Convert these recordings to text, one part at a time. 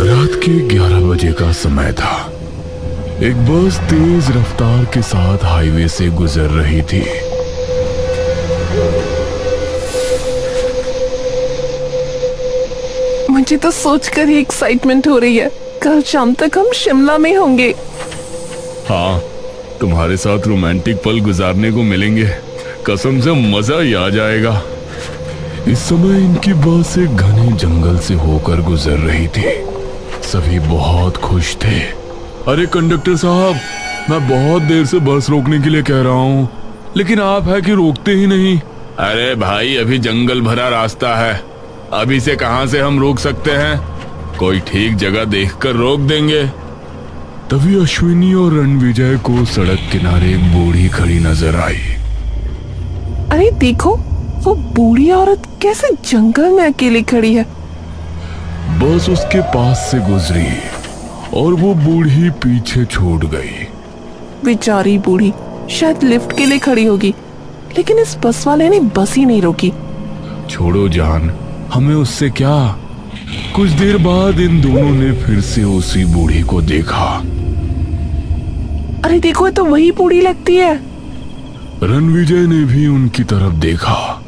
रात के 11 बजे का समय था। एक बस तेज रफ्तार के साथ हाईवे से गुजर रही थी। मुझे तो सोचकर ही एक्साइटमेंट हो रही है। कल शाम तक हम शिमला में होंगे। हाँ, तुम्हारे साथ रोमांटिक पल गुजारने को मिलेंगे। कसम से मजा ही आ जाएगा। इस समय इनकी बस एक घने जंगल से होकर गुजर रही थी। सभी बहुत खुश थे। अरे कंडक्टर साहब, मैं बहुत देर से बस रोकने के लिए कह रहा हूँ, लेकिन आप है कि रोकते ही नहीं। अरे भाई, अभी जंगल भरा रास्ता है, अभी से कहां से हम रोक सकते हैं? कोई ठीक जगह देखकर रोक देंगे। तभी अश्विनी और रणविजय को सड़क किनारे एक बूढ़ी खड़ी नजर आई। अरे देखो, वो बूढ़ी औरत कैसे जंगल में अकेली खड़ी है। बस उसके पास से गुजरी और वो बूढ़ी पीछे छूट गई। बेचारी बूढ़ी शायद लिफ्ट के लिए खड़ी होगी, लेकिन इस बस वाले ने बस ही नहीं रोकी। छोड़ो जान, हमें उससे क्या। कुछ देर बाद इन दोनों ने फिर से उसी बूढ़ी को देखा। अरे देखो, तो वही बूढ़ी लगती है। रणविजय ने भी उनकी तरफ देखा।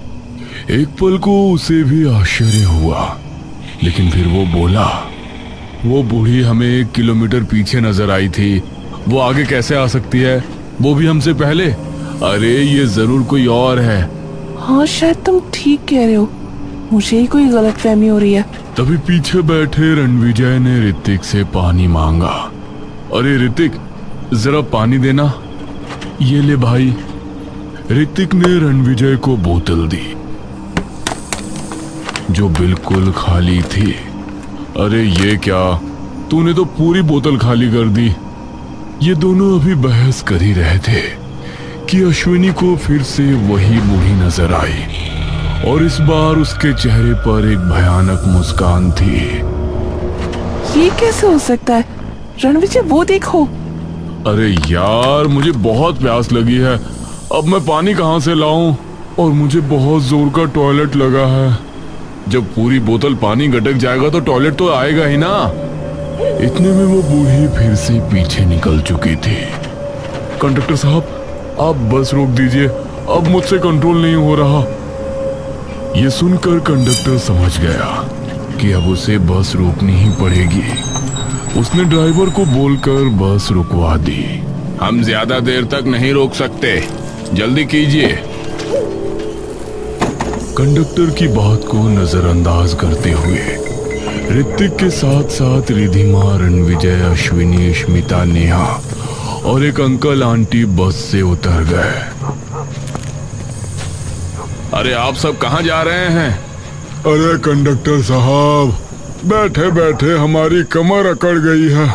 एक पल को उसे भी आश्चर्य हुआ, लेकिन फिर वो बोला, वो बूढ़ी हमें 1 किलोमीटर पीछे नजर आई थी, वो आगे कैसे आ सकती है, वो भी हमसे पहले? अरे ये जरूर कोई और है। हाँ, शायद तुम ठीक कह रहे हो, मुझे ही कोई गलतफहमी हो रही है। तभी पीछे बैठे रणविजय ने ऋतिक से पानी मांगा। अरे ऋतिक, जरा पानी देना। ये ले भाई। ऋतिक ने रणविजय को बोतल दी, जो बिल्कुल खाली थी। अरे ये क्या, तूने तो पूरी बोतल खाली कर दी। ये दोनों अभी बहस कर ही रहे थे कि अश्विनी को फिर से वही बूढ़ी नजर आई, और इस बार उसके चेहरे पर एक भयानक मुस्कान थी। ये कैसे हो सकता है? रणविजय, वो देखो। अरे यार, मुझे बहुत प्यास लगी है, अब मैं पानी कहाँ से लाऊं? और मुझे बहुत जोर का टॉयलेट लगा है। जब पूरी बोतल पानी गटक जाएगा तो टॉयलेट तो आएगा ही ना। इतने में वो बूढ़ी फिर से पीछे निकल चुकी थी। कंडक्टर साहब, आप बस रोक दीजिए, अब मुझसे कंट्रोल नहीं हो रहा। ये सुनकर कंडक्टर समझ गया कि अब उसे बस रोकनी ही पड़ेगी। उसने ड्राइवर को बोलकर बस रुकवा दी। हम ज्यादा देर तक नहीं रोक सकते, जल्दी कीजिए। कंडक्टर की बात को नजरअंदाज करते हुए ऋतिक के साथ साथ रिधिमा, रणविजय, अश्विनी, स्मिता, नेहा और एक अंकल आंटी बस से उतर गए। अरे आप सब कहां जा रहे हैं? अरे कंडक्टर साहब, बैठे बैठे हमारी कमर अकड़ गई है,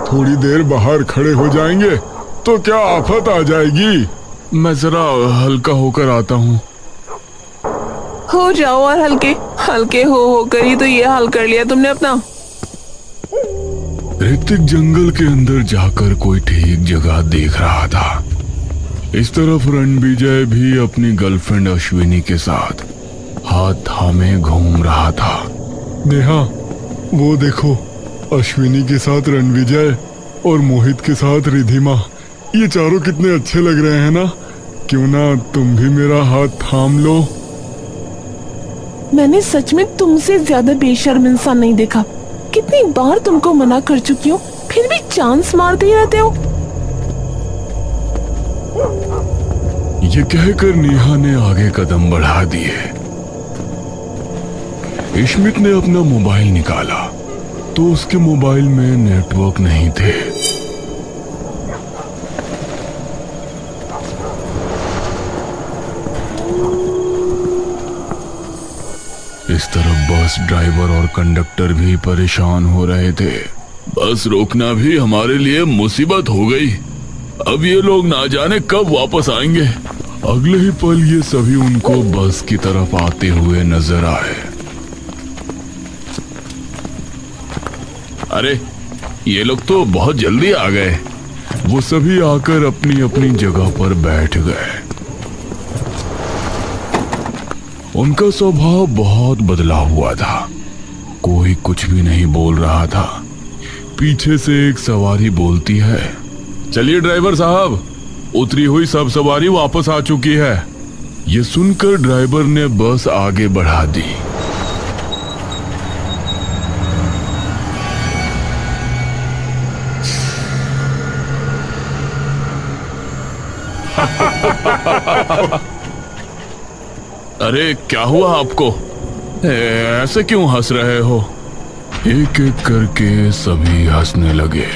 थोड़ी देर बाहर खड़े हो जाएंगे तो क्या आफत आ जाएगी। मैं जरा हल्का होकर आता हूँ। हो जाओ, और हल्के हल्के होकर ही तो ये हाल कर लिया तुमने अपना। ऋतिक जंगल के अंदर जाकर कोई ठीक जगह देख रहा था। इस तरफ रणविजय भी अपनी गर्लफ्रेंड अश्विनी के साथ हाथ थामे घूम रहा था। नेहा, वो देखो, अश्विनी के साथ रणविजय और मोहित के साथ रिधिमा, ये चारों कितने अच्छे लग रहे हैं ना। क्यों ना तुम भी मेरा हाथ थाम लो। मैंने सच में तुमसे ज्यादा बेशर्म इंसान नहीं देखा। कितनी बार तुमको मना कर चुकी हूँ, फिर भी चांस मारते ही रहते हो। ये कहकर नेहा ने आगे कदम बढ़ा दिए। स्मित ने अपना मोबाइल निकाला तो उसके मोबाइल में नेटवर्क नहीं थे। इस तरफ बस ड्राइवर और कंडक्टर भी परेशान हो रहे थे। बस रोकना भी हमारे लिए मुसीबत हो गई। अब ये लोग ना जाने कब वापस आएंगे। अगले ही पल ये सभी उनको बस की तरफ आते हुए नजर आए। अरे ये लोग तो बहुत जल्दी आ गए। वो सभी आकर अपनी अपनी जगह पर बैठ गए। उनका स्वभाव बहुत बदला हुआ था। कोई कुछ भी नहीं बोल रहा था। पीछे से एक सवारी बोलती है, चलिए ड्राइवर साहब, उतरी हुई सब सवारी वापस आ चुकी है। ये सुनकर ड्राइवर ने बस आगे बढ़ा दी। अरे क्या हुआ आपको? ऐसे क्यों हंस रहे हो? एक एक करके सभी हंसने लगे।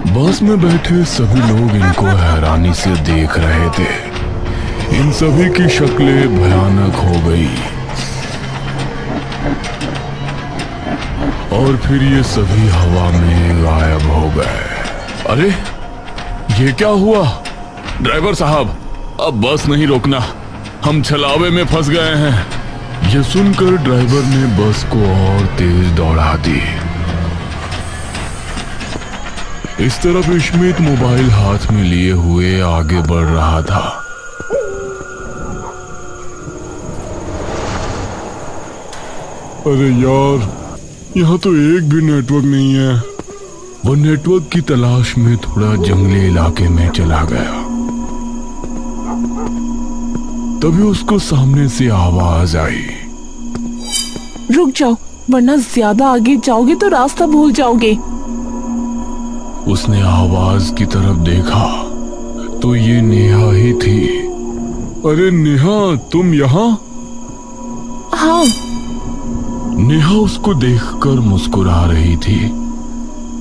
बस में बैठे सभी लोग इनको हैरानी से देख रहे थे। इन सभी की शक्लें भयानक हो गई और फिर ये सभी हवा में गायब हो गए। अरे ये क्या हुआ? ड्राइवर साहब, अब बस नहीं रोकना, हम छलावे में फंस गए हैं। ये सुनकर ड्राइवर ने बस को और तेज दौड़ा दी। इस तरफ स्मिथ मोबाइल हाथ में लिए हुए आगे बढ़ रहा था। अरे यार, यहाँ तो एक भी नेटवर्क नहीं है। वो नेटवर्क की तलाश में थोड़ा जंगली इलाके में चला गया। तभी उसको सामने से आवाज आई, रुक जाओ, वरना ज्यादा आगे जाओगे तो रास्ता भूल जाओगे। उसने आवाज की तरफ देखा तो ये नेहा ही थी। अरे नेहा, तुम यहाँ? हाँ। नेहा उसको देखकर मुस्कुरा रही थी।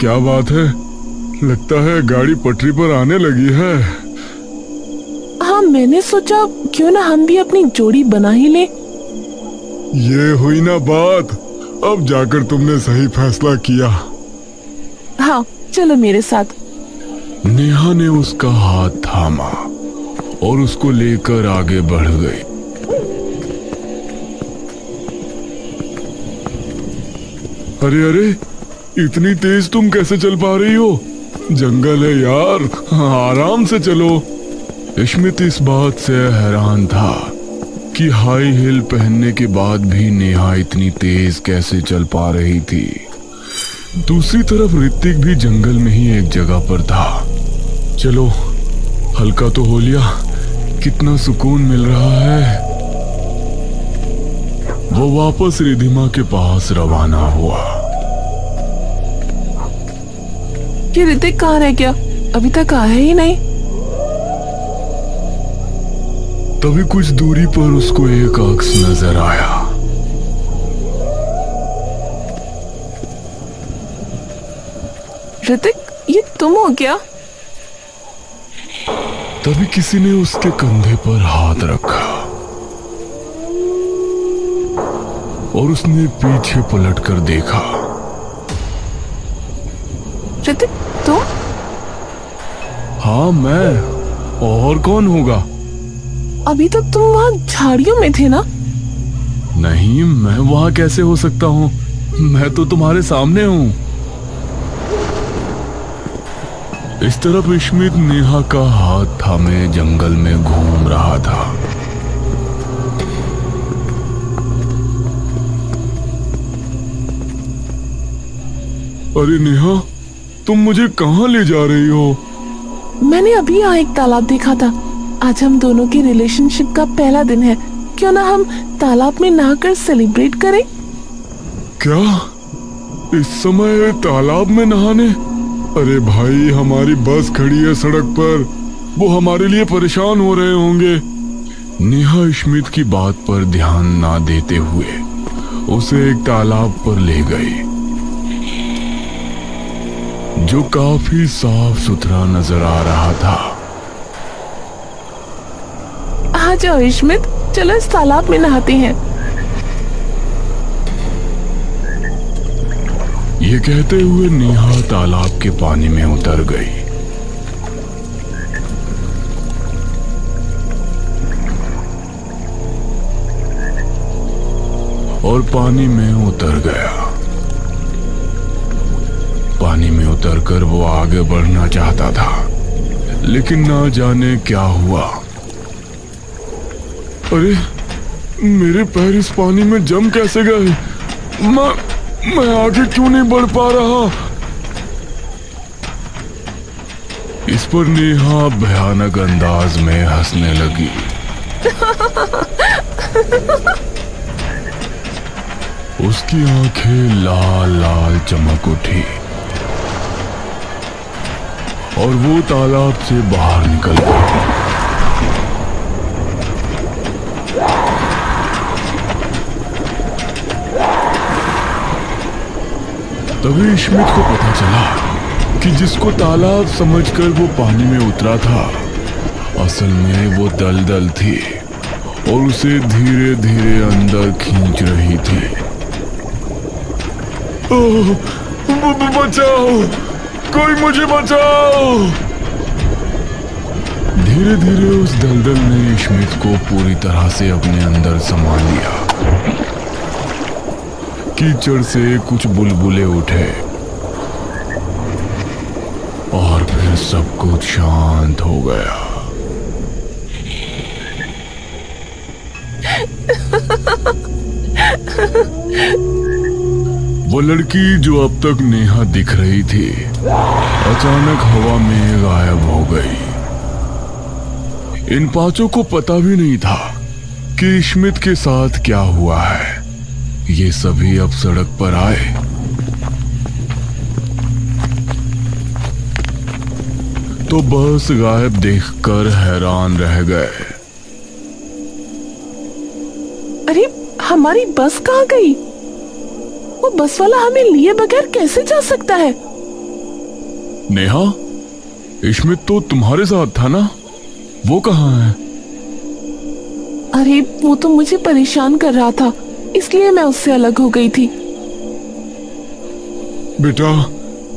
क्या बात है, लगता है गाड़ी पटरी पर आने लगी है। हाँ, मैंने सोचा क्यों ना हम भी अपनी जोड़ी बना ही ले। ये हुई ना बात, अब जाकर तुमने सही फैसला किया। हाँ, चलो मेरे साथ। नेहा ने उसका हाथ थामा और उसको लेकर आगे बढ़ गई। अरे अरे, इतनी तेज तुम कैसे चल पा रही हो? जंगल है यार, आराम से चलो। स्मिथ इस बात से हैरान था कि हाई हिल पहनने के बाद भी नेहा इतनी तेज कैसे चल पा रही थी। दूसरी तरफ ऋतिक भी जंगल में ही एक जगह पर था। चलो, हल्का तो हो लिया, कितना सुकून मिल रहा है। वो वापस रिधिमा के पास रवाना हुआ। कि ऋतिक कहाँ रह गया? अभी तक आया ही नहीं। तभी कुछ दूरी पर उसको एक अक्स नजर आया। ऋतिक, ये तुम हो क्या? तभी किसी ने उसके कंधे पर हाथ रखा और उसने पीछे पलटकर देखा। ऋतिक, तुम? हाँ, मैं। और कौन होगा? अभी तक तुम वहाँ झाड़ियों में थे ना? नहीं, मैं वहां कैसे हो सकता हूँ? मैं तो तुम्हारे सामने हूँ। इस तरफ स्मिथ नेहा का हाथ थामे जंगल में घूम रहा था। अरे नेहा, तुम मुझे कहाँ ले जा रही हो? मैंने अभी यहाँ एक तालाब देखा था। आज हम दोनों के रिलेशनशिप का पहला दिन है। क्यों ना हम तालाब में नहाकर सेलिब्रेट करें? क्या इस समय तालाब में नहाने? अरे भाई, हमारी बस खड़ी है सड़क पर, वो हमारे लिए परेशान हो रहे होंगे। नेहा स्मिथ की बात पर ध्यान ना देते हुए उसे एक तालाब पर ले गई जो काफी साफ सुथरा नजर आ रहा था। आ जाओ स्मिथ, चलो इस तालाब में नहाते हैं। ये कहते हुए नेहा तालाब के पानी में उतर गई। और पानी में उतर गया। पानी में उतरकर वो आगे बढ़ना चाहता था, लेकिन ना जाने क्या हुआ। अरे मेरे पैर इस पानी में जम कैसे गए? मैं आगे क्यों नहीं बढ़ पा रहा? इस पर नेहा भयानक अंदाज में हंसने लगी। उसकी आंखें लाल लाल चमक उठी और वो तालाब से बाहर निकल गई। तभी स्मिथ को पता चला कि जिसको तालाब समझकर वो पानी में उतरा था, असल में वो दलदल थी और उसे धीरे धीरे अंदर खींच रही थी। ओह, बचाओ, कोई मुझे बचाओ! धीरे धीरे उस दलदल ने स्मिथ को पूरी तरह से अपने अंदर समा लिया। कीचड़ से कुछ बुलबुले उठे और फिर सब कुछ शांत हो गया। वो लड़की जो अब तक नेहा दिख रही थी, अचानक हवा में गायब हो गई। इन पांचों को पता भी नहीं था कि स्मिथ के साथ क्या हुआ है। ये सभी अब सड़क पर आए। तो बस गायब देखकर हैरान रह गए। अरे हमारी बस कहाँ गई? वो बस वाला हमें लिए बगैर कैसे जा सकता है? नेहा, स्मिथ तो तुम्हारे साथ था ना? वो कहाँ है? अरे वो तो मुझे परेशान कर रहा था, इसलिए मैं उससे अलग हो गई थी। बेटा,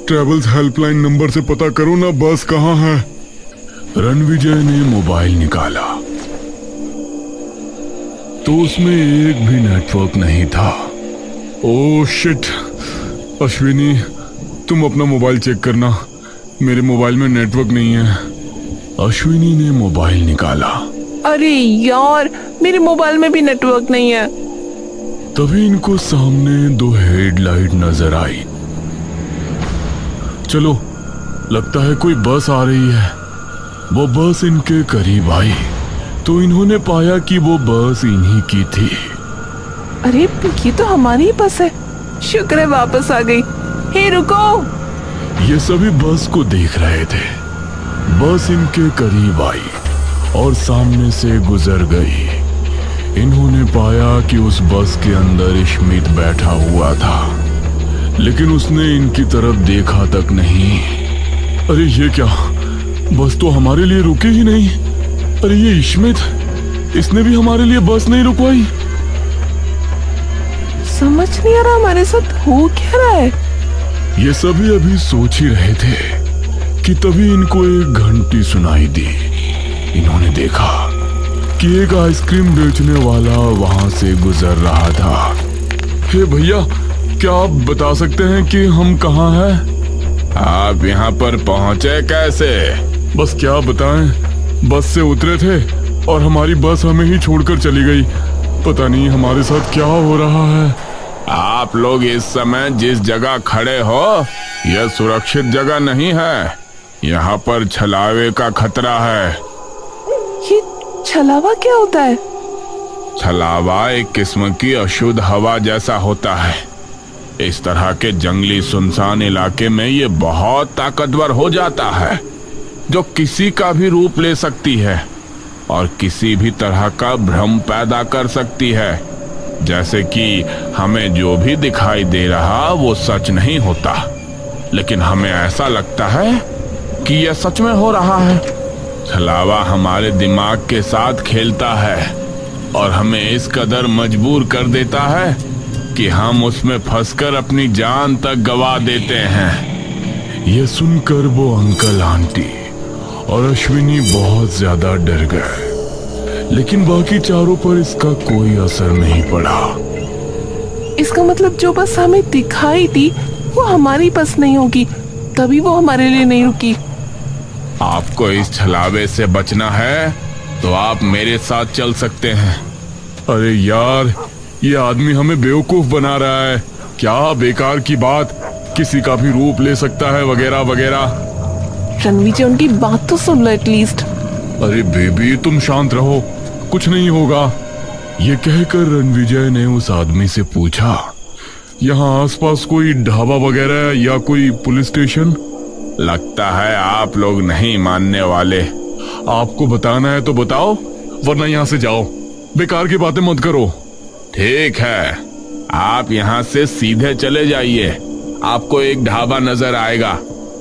ट्रेवल्स हेल्पलाइन नंबर से पता करो ना, बस कहाँ है? रणविजय ने मोबाइल निकाला तो उसमें एक भी नेटवर्क नहीं था। Oh shit! अश्विनी, तुम अपना मोबाइल चेक करना, मेरे मोबाइल में नेटवर्क नहीं है। अश्विनी ने मोबाइल निकाला। अरे यार, मेरे मोबाइल में भी नेटवर्क नहीं है। तभी इनको सामने दो हेडलाइट नजर आई। चलो, लगता है कोई बस आ रही है। वो बस इनके करीब आई तो इन्होंने पाया कि वो बस इन्हीं की थी। अरे ये तो हमारी ही बस है, शुक्र है वापस आ गई। हे रुको! ये सभी बस को देख रहे थे। बस इनके करीब आई और सामने से गुजर गई। इन्होंने पाया कि उस बस के अंदर स्मिथ बैठा हुआ था, लेकिन उसने इनकी तरफ देखा तक नहीं। अरे ये क्या, बस तो हमारे लिए रुकी ही नहीं। अरे ये स्मिथ, इसने भी हमारे लिए बस नहीं रुकवाई। समझ नहीं आ रहा हमारे साथ हो क्या रहा है। ये सभी अभी सोच ही रहे थे कि तभी इनको एक घंटी सुनाई दी। इन्होंने देखा कि एक आइसक्रीम बेचने वाला वहां से गुजर रहा था। हे भैया, क्या आप बता सकते हैं कि हम कहाँ हैं? आप यहाँ पर पहुँचे कैसे? बस क्या बताएं, बस से उतरे थे और हमारी बस हमें ही छोड़कर चली गई। पता नहीं हमारे साथ क्या हो रहा है। आप लोग इस समय जिस जगह खड़े हो, यह सुरक्षित जगह नहीं है। यहाँ पर छलावे का खतरा है। ये छलावा क्या होता है? छलावा एक किस्म की अशुद्ध हवा जैसा होता है। इस तरह के जंगली सुनसान इलाके में ये बहुत ताकतवर हो जाता है, जो किसी का भी रूप ले सकती है और किसी भी तरह का भ्रम पैदा कर सकती है। जैसे कि हमें जो भी दिखाई दे रहा वो सच नहीं होता, लेकिन हमें ऐसा लगता है कि यह सच में हो रहा है। छलावा हमारे दिमाग के साथ खेलता है और हमें इस कदर मजबूर कर देता है कि हम उसमें फंसकर अपनी जान तक गवा देते हैं। यह सुनकर वो अंकल आंटी और अश्विनी बहुत ज्यादा डर गए, लेकिन बाकी चारों पर इसका कोई असर नहीं पड़ा। इसका मतलब जो बस हमें दिखाई दी वो हमारी बस नहीं होगी, तभी वो हमारे लिए नहीं रुकी। आपको इस छलावे से बचना है तो आप मेरे साथ चल सकते हैं। अरे यार, ये आदमी हमें बेवकूफ बना रहा है। क्या बेकार की बात, किसी का भी रूप ले सकता है वगैरह वगैरह। रणविजय, उनकी बात तो सुन लो एटलीस्ट। अरे बेबी, तुम शांत रहो, कुछ नहीं होगा। ये कहकर रणविजय ने उस आदमी से पूछा, यहाँ आसपास कोई ढाबा वगैरह या कोई पुलिस स्टेशन? लगता है आप लोग नहीं मानने वाले। आपको बताना है तो बताओ, वरना यहाँ से जाओ। बेकार की बातें मत करो। ठीक है, आप यहाँ से सीधे चले जाइए, आपको एक ढाबा नजर आएगा।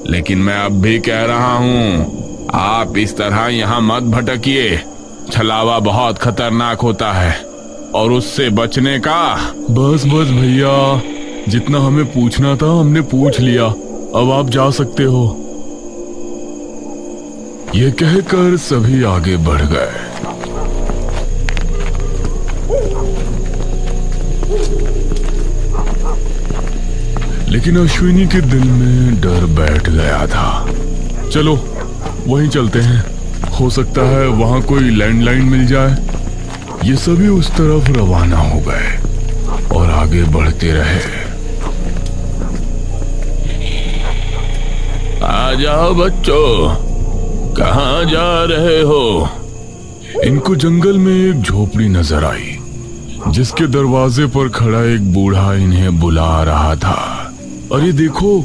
लेकिन मैं अब भी कह रहा हूँ, आप इस तरह यहाँ मत भटकिए। छलावा बहुत खतरनाक होता है और उससे बचने का। बस बस भैया, जितना हमें पूछना था हमने पूछ लिया, अब आप जा सकते हो। ये कहकर सभी आगे बढ़ गए। लेकिन अश्विनी के दिल में डर बैठ गया था। चलो वहीं चलते हैं, हो सकता है वहां कोई लैंडलाइन मिल जाए। ये सभी उस तरफ रवाना हो गए और आगे बढ़ते रहे। आ जाओ बच्चों, कहाँ जा रहे हो? इनको जंगल में एक झोपड़ी नजर आई, जिसके दरवाजे पर खड़ा एक बूढ़ा इन्हें बुला रहा था। अरे देखो,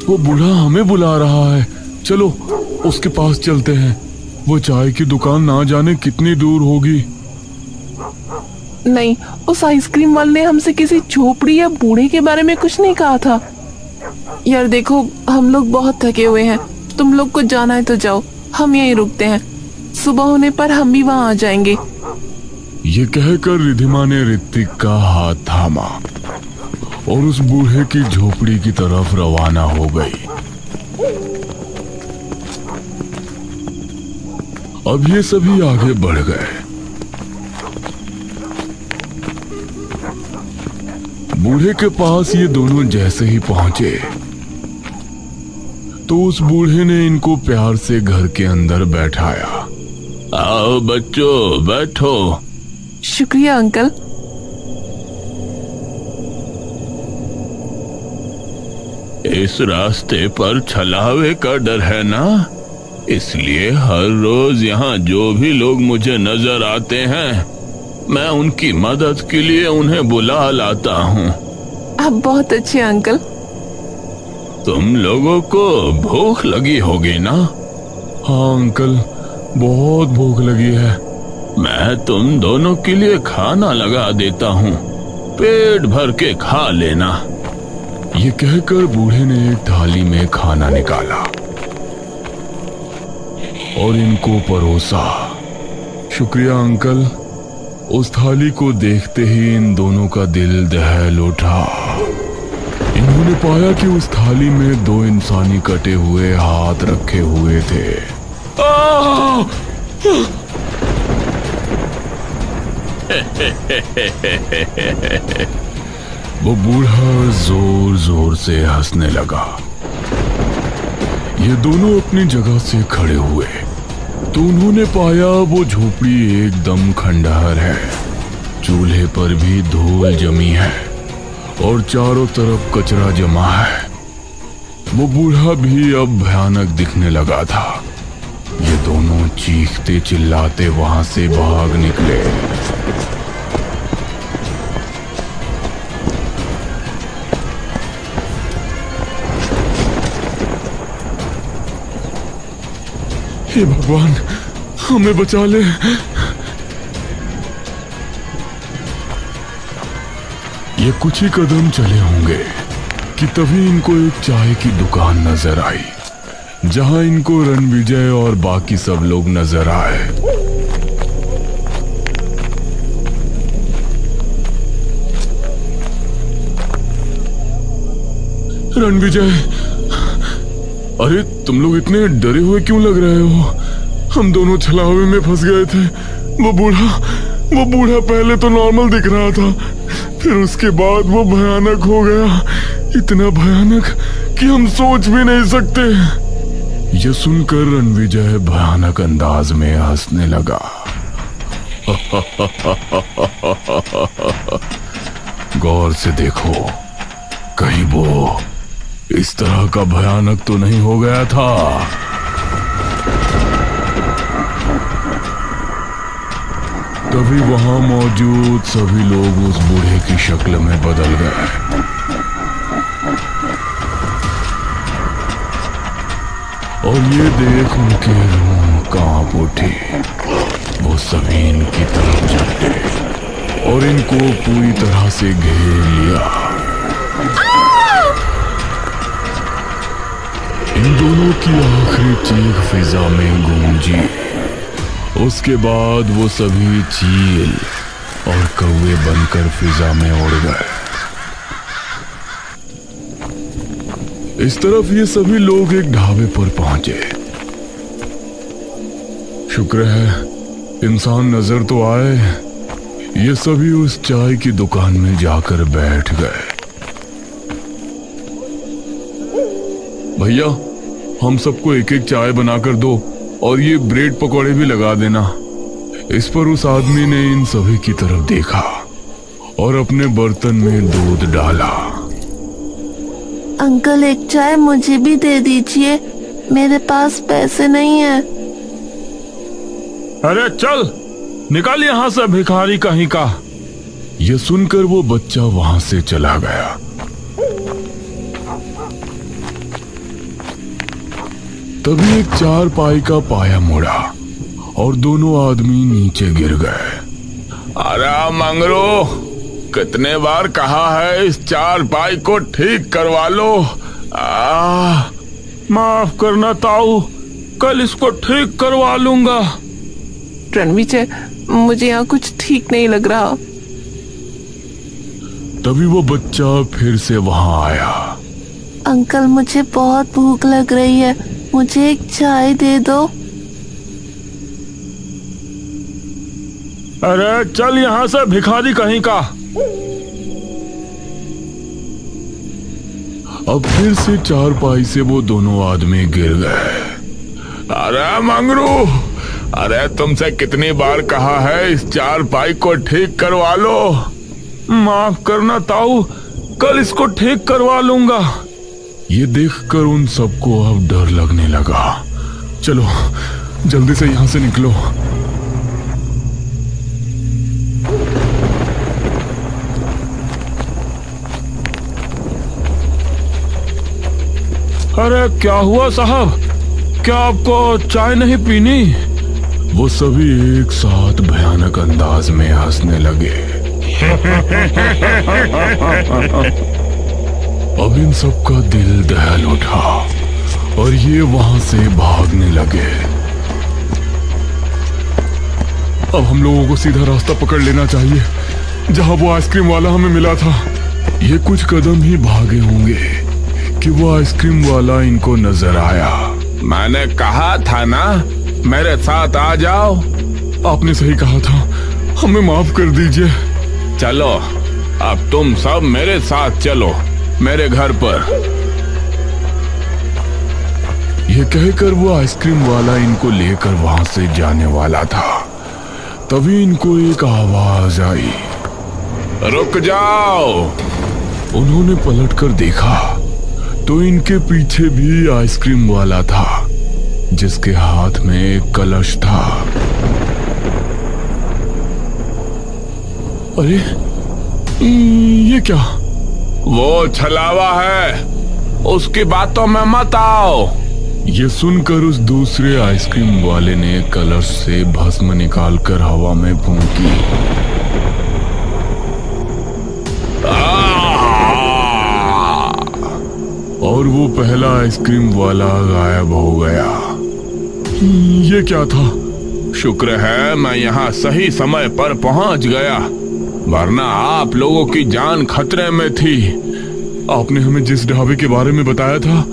वो बूढ़ा हमें बुला रहा है, चलो उसके पास चलते हैं। वो चाय की दुकान ना जाने कितनी दूर होगी। नहीं, उस आइसक्रीम वाले ने हमसे किसी झोपड़ी या बूढ़े के बारे में कुछ नहीं कहा था। यार देखो, हम लोग बहुत थके हुए हैं, तुम लोग को जाना है तो जाओ, हम यहीं रुकते हैं। सुबह होने पर हम भी वहां आ जाएंगे। ये कहकर रिधिमा ने ऋतिक का हाथ थामा और उस बूढ़े की झोपड़ी की तरफ रवाना हो गई। अब ये सभी आगे बढ़ गए। बूढ़े के पास ये दोनों जैसे ही पहुंचे तो उस बूढ़े ने इनको प्यार से घर के अंदर बैठाया। आओ बच्चों, बैठो। शुक्रिया अंकल। इस रास्ते पर छलावे का डर है ना, इसलिए हर रोज यहाँ जो भी लोग मुझे नजर आते हैं, मैं उनकी मदद के लिए उन्हें बुला लाता हूँ। आप बहुत अच्छे अंकल। तुम लोगों को भूख लगी होगी ना? हाँ अंकल, बहुत भूख लगी है। मैं तुम दोनों के लिए खाना लगा देता हूँ, पेट भर के खा लेना। ये कहकर बूढ़े ने एक थाली में खाना निकाला और इनको परोसा। शुक्रिया अंकल। उस थाली को देखते ही इन दोनों का दिल दहल उठा। इन्होंने पाया कि उस थाली में 2 इंसानी कटे हुए हाथ रखे हुए थे। वो बूढ़ा जोर जोर से हंसने लगा। ये दोनों अपनी जगह से खड़े हुए तो उन्होंने पाया वो झोपड़ी एकदम खंडहर है। चूल्हे पर भी धूल जमी है और चारों तरफ कचरा जमा है। वो बूढ़ा भी अब भयानक दिखने लगा था। ये दोनों चीखते चिल्लाते वहां से भाग निकले। हे भगवान, हमें बचा ले। ये कुछ ही कदम चले होंगे कि तभी इनको एक चाय की दुकान नजर आई, जहां इनको रणविजय और बाकी सब लोग नजर आए। रणविजय, अरे तुम लोग इतने डरे हुए क्यों लग रहे हो? हम दोनों छलावे में फंस गए थे। वो बूढ़ा पहले तो नॉर्मल दिख रहा था, फिर उसके बाद वो भयानक हो गया, इतना भयानक कि हम सोच भी नहीं सकते। ये सुनकर रणविजय भयानक अंदाज में हंसने लगा। गौर से देखो, कहीं वो इस तरह का भयानक तो नहीं हो गया था। तभी वहां मौजूद सभी लोग उस बूढ़े की शक्ल में बदल गए। और ये देख उनके रूह कांप उठी। वो सभी इनकी तरफ झपटे और इनको पूरी तरह से घेर लिया। इन दोनों की आखिरी चीख फिजा में गूंजी। उसके बाद वो सभी चील और कौवे बनकर फिजा में उड़ गए। इस तरफ ये सभी लोग एक ढाबे पर पहुंचे। शुक्र है इंसान नजर तो आए। ये सभी उस चाय की दुकान में जाकर बैठ गए। भैया, हम सबको एक एक चाय बनाकर दो और ये ब्रेड पकौड़े भी लगा देना। इस पर उस आदमी ने इन सभी की तरफ देखा और अपने बर्तन में दूध डाला। अंकल, एक चाय मुझे भी दे दीजिए, मेरे पास पैसे नहीं है। अरे चल निकाल यहां से भिखारी कहीं का। यह सुनकर वो बच्चा वहां से चला गया। तभी एक चारपाई का पाया मुड़ा और दोनों आदमी नीचे गिर गए। अरे मंगरू, कितने बार कहा है इस चारपाई को ठीक करवा लो। माफ करना ताऊ, कल इसको ठीक करवा लूंगा। रणविजय, मुझे यहाँ कुछ ठीक नहीं लग रहा। तभी वो बच्चा फिर से वहां आया। अंकल, मुझे बहुत भूख लग रही है, मुझे एक चाय दे दो। अरे चल यहाँ से भिखारी कहीं का। अब फिर से चारपाई से वो दोनों आदमी गिर गए। अरे मंगरू, अरे तुमसे कितनी बार कहा है इस चारपाई को ठीक करवा लो। माफ करना ताऊ, कल इसको ठीक करवा लूंगा। ये देखकर उन सबको अब डर लगने लगा। चलो जल्दी से यहां से निकलो। अरे क्या हुआ साहब, क्या आपको चाय नहीं पीनी? वो सभी एक साथ भयानक अंदाज में हंसने लगे। अब इन सबका दिल दहल उठा और ये वहां से भागने लगे। अब हम लोगों को सीधा रास्ता पकड़ लेना चाहिए जहां वो आइसक्रीम वाला हमें मिला था। ये कुछ कदम ही भागे होंगे कि वो आइसक्रीम वाला इनको नजर आया। मैंने कहा था ना, मेरे साथ आ जाओ। आपने सही कहा था, हमें माफ कर दीजिए। चलो अब तुम सब मेरे साथ चलो मेरे घर पर। यह कहकर वो आइसक्रीम वाला इनको लेकर वहां से जाने वाला था। तभी इनको एक आवाज आई, रुक जाओ। उन्होंने पलटकर देखा तो इनके पीछे भी आइसक्रीम वाला था, जिसके हाथ में एक कलश था। अरे ये क्या? वो छलावा है, उसकी बातों में मत आओ। ये सुनकर उस दूसरे आइसक्रीम वाले ने कलश से भस्म निकालकर हवा में फूंकी। और वो पहला आइसक्रीम वाला गायब हो गया। ये क्या था? शुक्र है मैं यहाँ सही समय पर पहुंच गया, वरना आप लोगों की जान खतरे में थी। आपने हमें जिस ढाबे के बारे में बताया था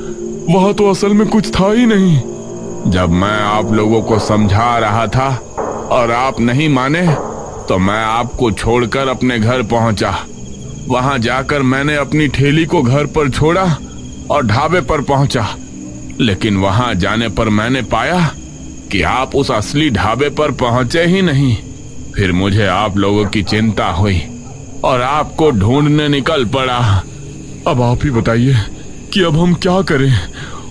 वहां तो असल में कुछ था ही नहीं। जब मैं आप लोगों को समझा रहा था और आप नहीं माने तो मैं आपको छोड़कर अपने घर पहुंचा। वहां जाकर मैंने अपनी ठेली को घर पर छोड़ा और ढाबे पर पहुंचा, लेकिन वहां जाने पर मैंने पाया कि आप उस असली ढाबे पर पहुंचे ही नहीं। फिर मुझे आप लोगों की चिंता हुई और आपको ढूंढने निकल पड़ा। अब आप ही बताइए कि अब हम क्या करें,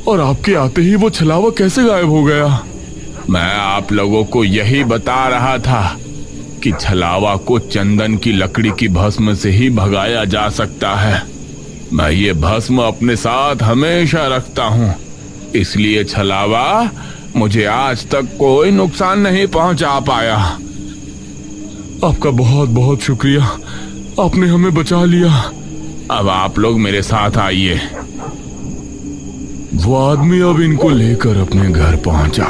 और आपके आते ही वो छलावा कैसे गायब हो गया? मैं आप लोगों को यही बता रहा था कि छलावा को चंदन की लकड़ी की भस्म से ही भगाया जा सकता है। मैं ये भस्म अपने साथ हमेशा रखता हूँ, इसलिए छलावा मुझे आज तक कोई नुकसान नहीं पहुंचा पाया। आपका बहुत बहुत शुक्रिया, आपने हमें बचा लिया। अब आप लोग मेरे साथ आइए। वो आदमी अब इनको लेकर अपने घर पहुंचा।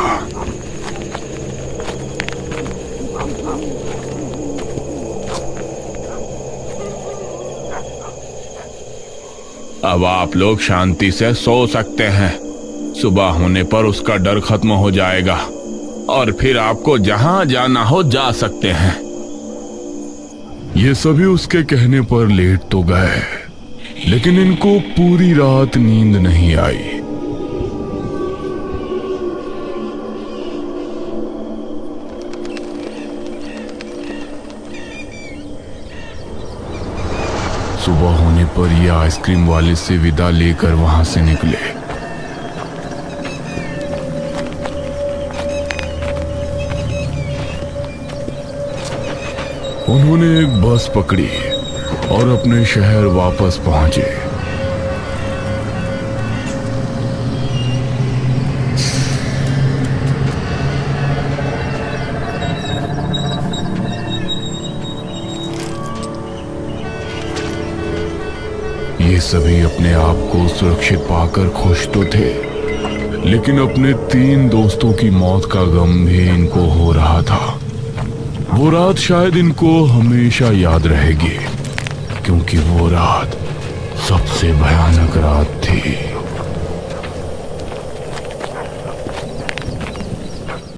अब आप लोग शांति से सो सकते हैं। सुबह होने पर उसका डर खत्म हो जाएगा और फिर आपको जहां जाना हो जा सकते हैं। ये सभी उसके कहने पर लेट तो गए, लेकिन इनको पूरी रात नींद नहीं आई। सुबह होने पर ये आइसक्रीम वाले से विदा लेकर वहां से निकले। उन्होंने एक बस पकड़ी और अपने शहर वापस पहुंचे। ये सभी अपने आप को सुरक्षित पाकर खुश तो थे, लेकिन अपने 3 दोस्तों की मौत का गम भी इनको हो रहा था। वो रात शायद इनको हमेशा याद रहेगी, क्योंकि वो रात सबसे भयानक रात थी।